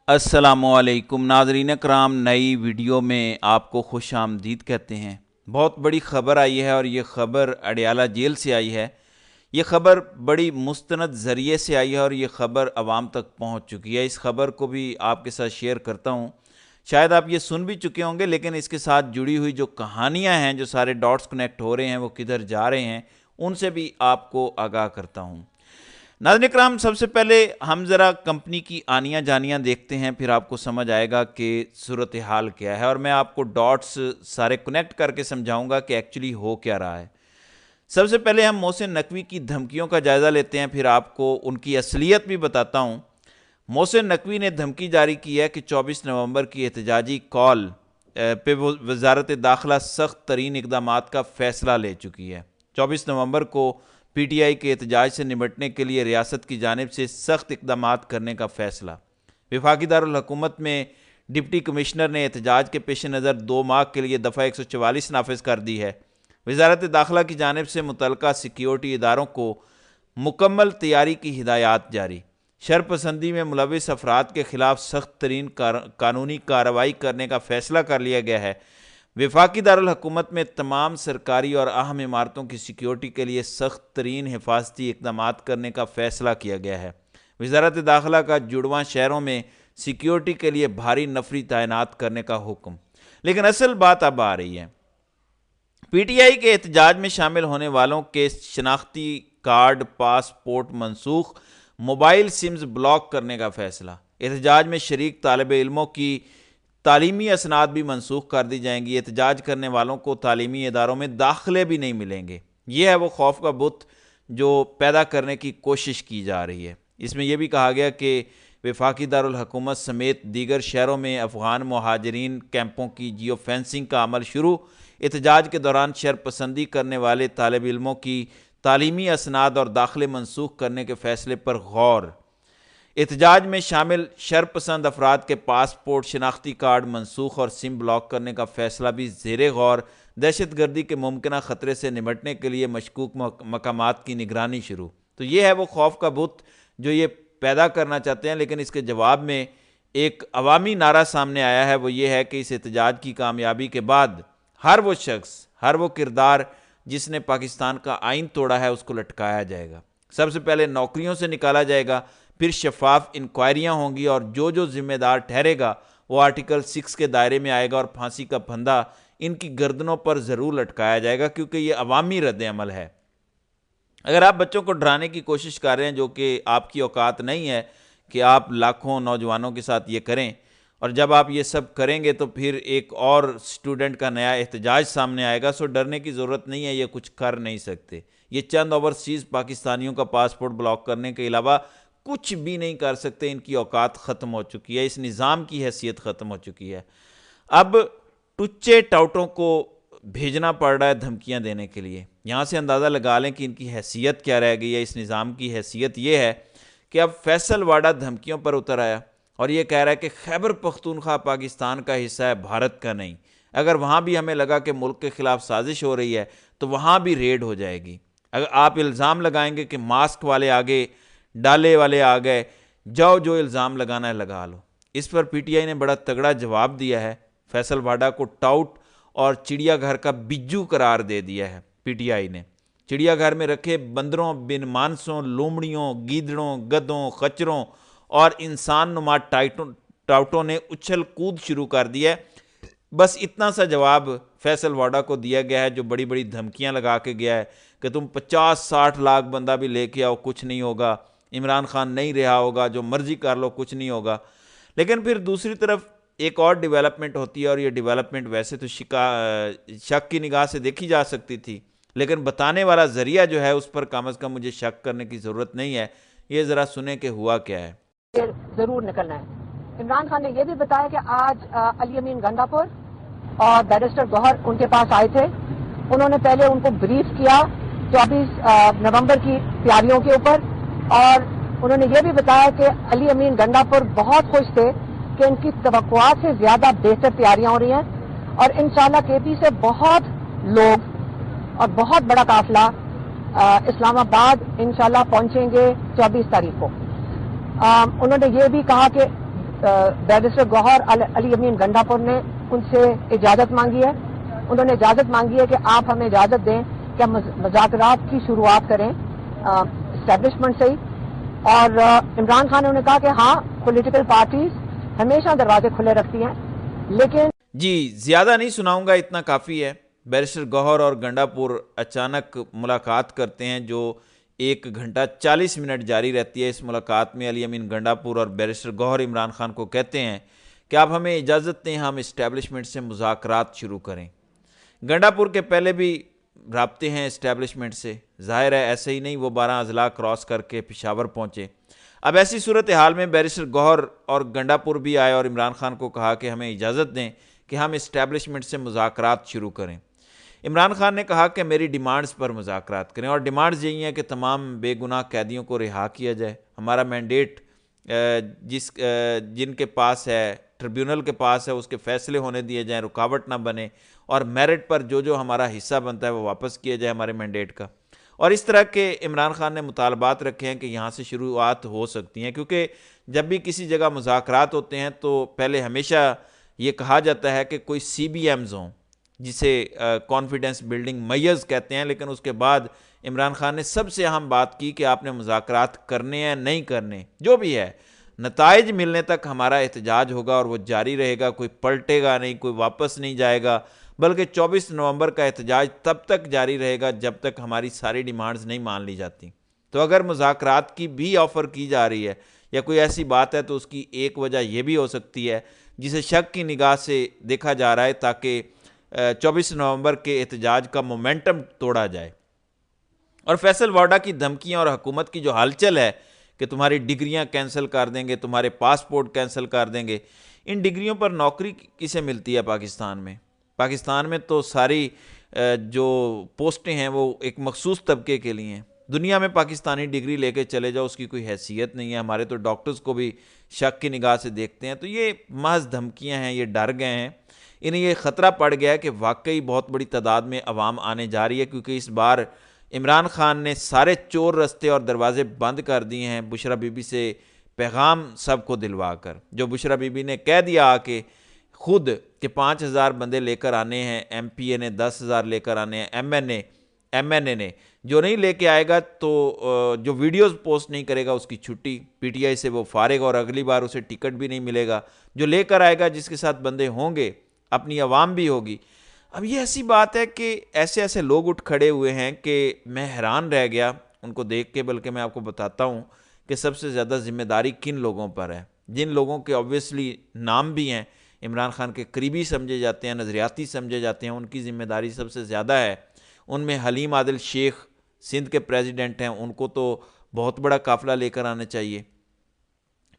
अस्सलामुअलैकुम नाज़रीन करام, नई वीडियो में आपको खुश आमदीद कहते हैं। बहुत बड़ी ख़बर आई है और ये ख़बर अडयाला जेल से आई है। ये ख़बर बड़ी मुस्तनद ज़रिए से आई है और ये ख़बर आवाम तक पहुंच चुकी है। इस ख़बर को भी आपके साथ शेयर करता हूँ। शायद आप ये सुन भी चुके होंगे, लेकिन इसके साथ जुड़ी हुई जो कहानियाँ हैं, जो सारे डॉट्स कनेक्ट हो रहे हैं, वो किधर जा रहे हैं, उनसे भी आपको आगाह करता हूँ। नाज़रीन इकराम, सबसे पहले हम ज़रा कंपनी की आनियाँ जानियाँ देखते हैं, फिर आपको समझ आएगा कि सूरत हाल क्या है और मैं आपको डॉट्स सारे कनेक्ट करके समझाऊंगा कि एक्चुअली हो क्या रहा है। सबसे पहले हम मोहसिन नकवी की धमकियों का जायज़ा लेते हैं, फिर आपको उनकी असलियत भी बताता हूँ। मोहसिन नकवी ने धमकी जारी की है कि 24 नवंबर की एहतजाजी कॉल पे वजारत दाखिला सख्त तरीन इकदाम का फ़ैसला ले चुकी है। 24 नवंबर को पीटीआई के एहतजाज से निपटने के लिए रियासत की जानिब से सख्त इकदाम करने का फ़ैसला। वफाकी दारुल हुकूमत में डिप्टी कमिश्नर ने एहतजाज के पेश नज़र 2 माह के लिए दफ़ा 144 नाफिज कर दी है। वजारत दाखिला की जानिब से मुतलका सिक्योरिटी इदारों को मुकम्मल तैयारी की हिदायत जारी। शरपसंदी में मुलविस अफराद के खिलाफ सख्त तरीन कानूनी कार्रवाई करने का फ़ैसला कर लिया गया है। वफाकी दारुल हुकूमत में तमाम सरकारी और अहम इमारतों की सिक्योरिटी के लिए सख्त तरीन हिफाजती इकदाम करने का फ़ैसला किया गया है। वजारत दाखिला का जुड़वां शहरों में सिक्योरिटी के लिए भारी नफरी तैनात करने का हुक्म। लेकिन असल बात अब आ रही है, पीटीआई के एहतजाज में शामिल होने वालों के शनाख्ती कार्ड, पासपोर्ट मनसूख, मोबाइल सिम्स ब्लॉक करने का फ़ैसला। एहतजाज में शरीक तालिब इल्मों की तालीमी असनाद भी मनसूख कर दी जाएंगी। एहतजाज करने वालों को तालीमी इदारों में दाखिले भी नहीं मिलेंगे। यह है वो खौफ का बुत जो पैदा करने की कोशिश की जा रही है। इसमें यह भी कहा गया कि वफाकी दारुल हुकूमत समेत दीगर शहरों में अफ़गान महाजरीन कैंपों की जियो फेंसिंग का अमल शुरू। एहतजाज के दौरान शरपसंदी करने वाले तालिब इल्मों की तालीमी असनाद और दाखिले मनसूख करने के फ़ैसले पर गौर। एहतजाज में शामिल शरपसंद अफराद के पासपोर्ट, शनाख्ती कार्ड मनसूख और सिम ब्लॉक करने का फ़ैसला भी ज़ेरे गौर। दहशत गर्दी के मुमकिन ख़तरे से निपटने के लिए मशकूक मकामात की निगरानी शुरू। तो ये है वो खौफ का बुत जो ये पैदा करना चाहते हैं। लेकिन इसके जवाब में एक अवामी नारा सामने आया है, वो ये है कि इस एहतजाज की कामयाबी के बाद हर वो शख्स, हर वो किरदार जिसने पाकिस्तान का आइन तोड़ा है, उसको लटकाया जाएगा। सबसे पहले नौकरियों से निकाला जाएगा, फिर शफाफ इंक्वायरियाँ होंगी और जो जिम्मेदार ठहरेगा वो आर्टिकल 6 के दायरे में आएगा और फांसी का फंदा इनकी गर्दनों पर ज़रूर लटकाया जाएगा, क्योंकि ये अवामी रद्द अमल है। अगर आप बच्चों को डराने की कोशिश कर रहे हैं, जो कि आपकी औकात नहीं है कि आप लाखों नौजवानों के साथ ये करें, और जब आप ये सब करेंगे तो फिर एक और स्टूडेंट का नया एहतजाज सामने आएगा। सो डरने की ज़रूरत नहीं है, ये कुछ कर नहीं सकते। ये चंद ओवरसीज़ पाकिस्तानियों का पासपोर्ट ब्लॉक करने के अलावा कुछ भी नहीं कर सकते। इनकी औकात ख़त्म हो चुकी है, इस निज़ाम की हैसियत ख़त्म हो चुकी है। अब टुच्चे टाउटों को भेजना पड़ रहा है धमकियां देने के लिए। यहाँ से अंदाज़ा लगा लें कि इनकी हैसियत क्या रह गई है। इस निज़ाम की हैसियत ये है कि अब फैसल वाडा धमकियों पर उतर आया और ये कह रहा है कि खैबर पख्तूनख्वा पाकिस्तान का हिस्सा है, भारत का नहीं। अगर वहाँ भी हमें लगा कि मुल्क के ख़िलाफ़ साजिश हो रही है तो वहाँ भी रेड हो जाएगी। अगर आप इल्ज़ाम लगाएंगे कि मास्क वाले आगे, डाले वाले आ गए, जाओ जो इल्ज़ाम लगाना है लगा लो। इस पर पीटीआई ने बड़ा तगड़ा जवाब दिया है। फैसल वाडा को टाउट और चिड़ियाघर का बिज्जू करार दे दिया है। पीटीआई ने चिड़ियाघर में रखे बंदरों, बिन मानसों, लोमड़ियों, गीदड़ों, गधों, खच्चरों और इंसान नुमा टाउटों ने उछल कूद शुरू कर दिया है। बस इतना सा जवाब फैसल वाडा को दिया गया है, जो बड़ी बड़ी धमकियां लगा के गया है कि तुम 50-60 लाख बंदा भी लेके आओ, कुछ नहीं होगा, इमरान खान नहीं रहा होगा, जो मर्जी कर लो, कुछ नहीं होगा। लेकिन फिर दूसरी तरफ एक और डेवलपमेंट होती है, और ये डेवलपमेंट वैसे तो शक की निगाह से देखी जा सकती थी, लेकिन बताने वाला ज़रिया जो है उस पर कम अज़ कम मुझे शक करने की ज़रूरत नहीं है। ये ज़रा सुने कि हुआ क्या है। ज़रूर निकलना है। इमरान खान ने यह भी बताया कि आज अली अमीन गंडापुर और बैरिस्टर गौहर उनके पास आए थे। उन्होंने पहले उनको ब्रीफ किया 24 नवंबर की तैयारियों के ऊपर, और उन्होंने ये भी बताया कि अली अमीन गंडापुर बहुत खुश थे कि इनकी तवक्कुआत से ज्यादा बेहतर तैयारियां हो रही हैं, और इंशाल्लाह केपी से बहुत लोग और बहुत बड़ा काफिला इस्लामाबाद इंशाल्लाह पहुंचेंगे 24 तारीख को। उन्होंने ये भी कहा कि बैरिस्टर गौहर अली अमीन गंडापुर ने उनसे इजाज़त मांगी है। उन्होंने इजाज़त मांगी है कि आप हमें इजाज़त दें कि हम मुज़ाकरात की शुरुआत करें इस्टेब्लिशमेंट से ही। और इमरान खान ने उन्हें कहा कि हाँ, पॉलिटिकल पार्टीज हमेशा दरवाजे खुले रखती हैं, लेकिन जी ज़्यादा नहीं सुनाऊंगा, इतना काफ़ी है। बैरिस्टर गौहर और गंडापुर अचानक मुलाकात करते हैं जो 1 घंटा 40 मिनट जारी रहती है। इस मुलाकात में अली अमीन गंडापुर और बैरिस्टर गौहर इमरान खान को कहते हैं कि आप हमें इजाज़त दें, हम इस्टेब्लिशमेंट से मुज़ाकरात शुरू करें। गंडापुर के पहले भी राब्ते हैं इस्टेब्लिशमेंट से, ज़ाहिर है ऐसे ही नहीं वो 12 अजला क्रॉस करके पेशावर पहुँचे। अब ऐसी सूरत हाल में बैरिस्टर गौहर और गंडापुर भी आए और इमरान खान को कहा कि हमें इजाज़त दें कि हम इस्टेब्लिशमेंट से मुज़ाकरात शुरू करें। इमरान खान ने कहा कि मेरी डिमांड्स पर मुज़ाकरात करें, और डिमांड्स यही हैं कि तमाम बेगुनाह कैदियों को रिहा किया जाए। हमारा मैंडेट जिनके पास है, ट्रिब्यूनल के पास है, उसके फ़ैसले होने दिए जाएं, रुकावट ना बने, और मेरिट पर जो जो हमारा हिस्सा बनता है वो वापस किया जाए हमारे मैंडेट का। और इस तरह के इमरान खान ने मुतालबात रखे हैं कि यहाँ से शुरुआत हो सकती हैं, क्योंकि जब भी किसी जगह मुज़ाकरात होते हैं तो पहले हमेशा ये कहा जाता है कि कोई CBMs हों, जिसे कॉन्फिडेंस बिल्डिंग मैयर्स कहते हैं। लेकिन उसके बाद इमरान खान ने सबसे अहम बात की कि आपने मुज़ाकरात करने हैं नहीं करने, जो भी है नताइज मिलने तक हमारा एहतजाज होगा और वो जारी रहेगा, कोई पलटेगा नहीं, कोई वापस नहीं जाएगा, बल्कि 24 नवंबर का एहतजाज तब तक जारी रहेगा जब तक हमारी सारी डिमांड्स नहीं मान ली जाती। तो अगर मुज़ाकरात की भी ऑफ़र की जा रही है या कोई ऐसी बात है तो उसकी एक वजह यह भी हो सकती है जिसे शक की निगाह से देखा जा रहा है, ताकि 24 नवंबर के एहतजाज का मोमेंटम तोड़ा जाए। और फैसल वाडा की धमकियां और हुकूमत की जो हलचल है कि तुम्हारी डिग्रियां कैंसिल कर देंगे, तुम्हारे पासपोर्ट कैंसिल कर देंगे, इन डिग्रियों पर नौकरी किसे मिलती है पाकिस्तान में? पाकिस्तान में तो सारी जो पोस्टें हैं वो एक मखसूस तबके के लिए हैं। दुनिया में पाकिस्तानी डिग्री लेके चले जाओ, उसकी कोई हैसियत नहीं है। हमारे तो डॉक्टर्स को भी शक की निगाह से देखते हैं। तो ये महज धमकियां हैं, ये डर गए हैं, इन्हें ये ख़तरा पड़ गया है कि वाकई बहुत बड़ी तादाद में अवाम आने जा रही है, क्योंकि इस बार इमरान खान ने सारे चोर रस्ते और दरवाजे बंद कर दिए हैं बुशरा बीबी से पैगाम सबको दिलवा कर। जो बुशरा बीबी ने कह दिया आके खुद कि 5000 बंदे लेकर आने हैं, MPA ने 10,000 लेकर आने हैं, MNA ने जो नहीं लेके आएगा तो जो वीडियोस पोस्ट नहीं करेगा उसकी छुट्टी, PTI से वो फारेगा और अगली बार उसे टिकट भी नहीं मिलेगा। जो लेकर आएगा, जिसके साथ बंदे होंगे, अपनी आवाम भी होगी। अब ये ऐसी बात है कि ऐसे ऐसे लोग उठ खड़े हुए हैं कि मैं हैरान रह गया उनको देख के। बल्कि मैं आपको बताता हूँ कि सबसे ज़्यादा जिम्मेदारी किन लोगों पर है। जिन लोगों के ऑब्वियसली नाम भी हैं, इमरान खान के करीबी समझे जाते हैं, नज़रियाती समझे जाते हैं, उनकी ज़िम्मेदारी सबसे ज़्यादा है। उनमें हलीम आदिल शेख सिंध के प्रेसिडेंट हैं, उनको तो बहुत बड़ा काफ़िला लेकर आना चाहिए।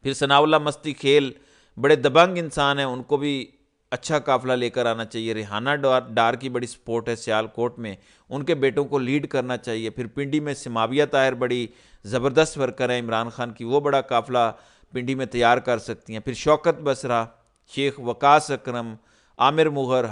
फिर सनाउल्लाह मस्ती खेल बड़े दबंग इंसान हैं, उनको भी अच्छा काफ़िला लेकर आना चाहिए। रिहाना डार की बड़ी सपोर्ट है सियालकोट में, उनके बेटों को लीड करना चाहिए। फिर पिंडी में सिमाविया ताहिर बड़ी ज़बरदस्त वर्कर है इमरान खान की, वो बड़ा काफ़िला पिंडी में तैयार कर सकती हैं। फिर शौकत बसरा, शेख वकास अकरम, आमिर मुग़र,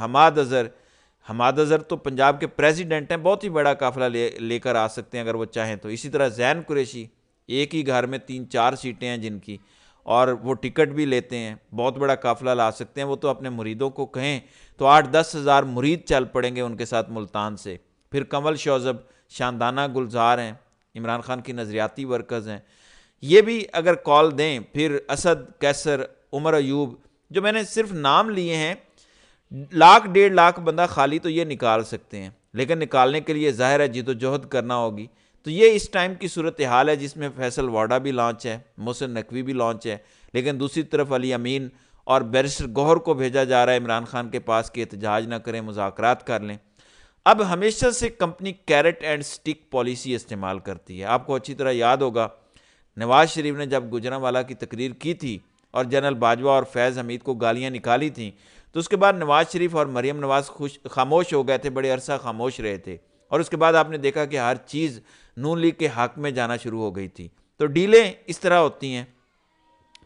हमाद अज़हर तो पंजाब के प्रेसिडेंट हैं, बहुत ही बड़ा काफ़िला लेकर आ सकते हैं अगर वो चाहें तो। इसी तरह ज़ैन कुरैशी, एक ही घर में 3-4 सीटें हैं जिनकी, और वो टिकट भी लेते हैं, बहुत बड़ा काफ़िला ला सकते हैं। वो तो अपने मुरीदों को कहें तो 8-10 हज़ार मुरीद चल पड़ेंगे उनके साथ मुल्तान से। फिर कमल शौज़ब, शानदाना गुलजार हैं, इमरान खान की नज़रियाती वर्कर्स हैं, ये भी अगर कॉल दें। फिर असद कैसर, उमर अयूब, जो मैंने सिर्फ नाम लिए हैं, 1-1.5 लाख बंदा खाली तो ये निकाल सकते हैं, लेकिन निकालने के लिए ज़ाहिर है जिद्दोजहद करना होगी। तो ये इस टाइम की सूरत हाल है जिसमें फैसल वाडा भी लॉन्च है, मोहसिन नकवी भी लॉन्च है, लेकिन दूसरी तरफ अली अमीन और बैरिस्टर गौहर को भेजा जा रहा है इमरान खान के पास कि एहतजाज ना करें, मुज़ाकरात कर लें। अब हमेशा से company carrot and stick policy इस्तेमाल करती है। आपको अच्छी तरह याद होगा नवाज़ शरीफ ने जब गुजरांवाला की तकरीर की थी और जनरल बाजवा और फैज़ हमीद को गालियाँ निकाली थी, तो उसके बाद नवाज़ शरीफ और मरीम नवाज़ खामोश हो गए थे, बड़े अरसा खामोश रहे थे। और उसके बाद आपने देखा कि हर चीज़ नून लीग के हक में जाना शुरू हो गई थी। तो डीलें इस तरह होती हैं।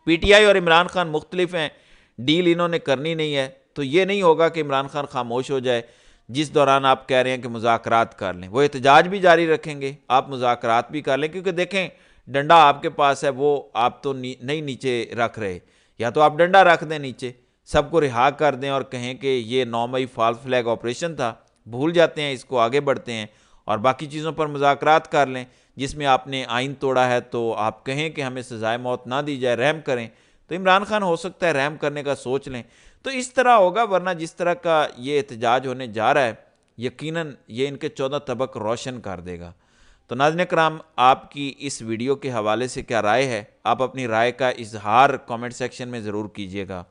PTI और इमरान खान मुख्तलिफ हैं, डील इन्होंने करनी नहीं है, तो ये नहीं होगा कि इमरान खान खामोश हो जाए जिस दौरान आप कह रहे हैं कि मुज़ाकरात कर लें। वो एहतजाज भी जारी रखेंगे, आप मुज़ाकरात भी कर लें, क्योंकि देखें डंडा आपके पास है, वो आप तो नहीं नीचे रख रहे। یا تو آپ ڈنڈا رکھ دیں نیچے، سب کو رہا کر دیں اور کہیں کہ یہ 9 مئی فالس فلیگ آپریشن تھا، بھول جاتے ہیں اس کو، آگے بڑھتے ہیں اور باقی چیزوں پر مذاکرات کر لیں۔ جس میں آپ نے آئین توڑا ہے تو آپ کہیں کہ ہمیں سزائے موت نہ دی جائے، رحم کریں، تو عمران خان ہو سکتا ہے رحم کرنے کا سوچ لیں۔ تو اس طرح ہوگا، ورنہ جس طرح کا یہ احتجاج ہونے جا رہا ہے یقیناً یہ ان کے 14 طبق روشن کر دے گا۔ تو ناظرین کرام، آپ کی اس ویڈیو کے حوالے سے کیا رائے ہے؟ آپ اپنی رائے کا اظہار کامنٹ سیکشن میں ضرور کیجیے گا۔